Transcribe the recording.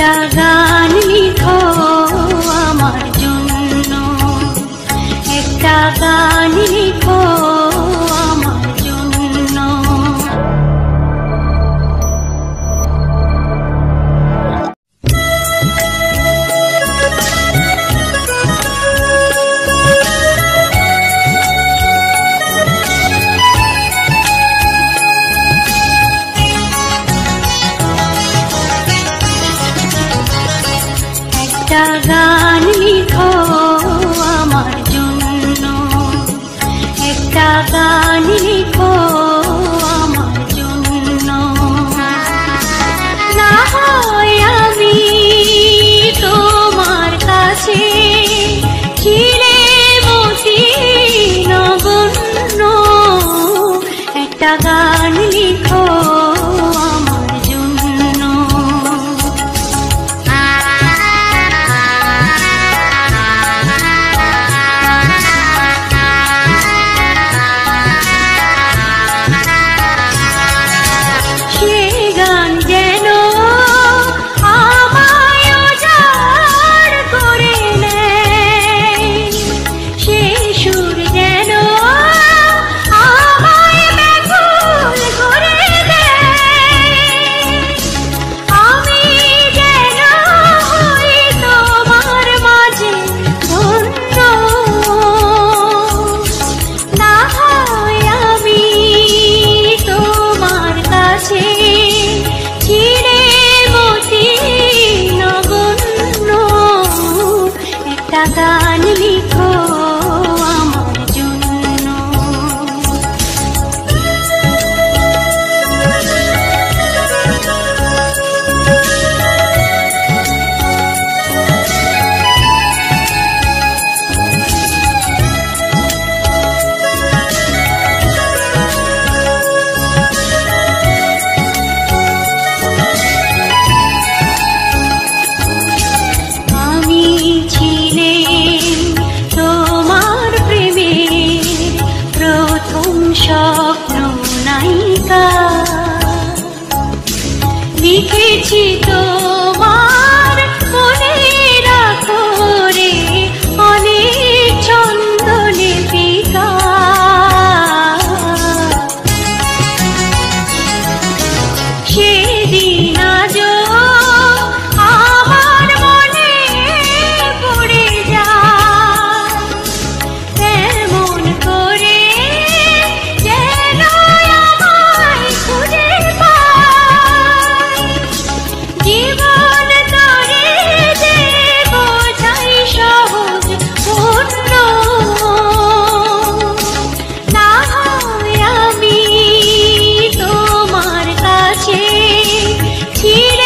একটা গান লিখো আমার জন্য, একটা গান লিখো আমার জন্য। একটা গান লিখো আমার জন্য, একটা গান লিখো আমার জন্য। না হয় আমি তোমার কাছে চিরে মতি নগণ্য, একটা গান লিখো আমার জন্য। গান লিখো আমার জন্য। আমি ছিলাম তোমার প্রেমের প্রথম স্বপ্ন নায়িকা, লিখেছি তোমার মনে রাখো রে অনেক ছন্দ লিপিকা। সেদিন আজও আমার মনে পড়ে যায়, এমন করে যেন আমায় খুঁজে পায়। জীবন তরে যে বোঝাই সহজ পূর্ণ, না হয় আমি তোমার কাছে ছিড়ে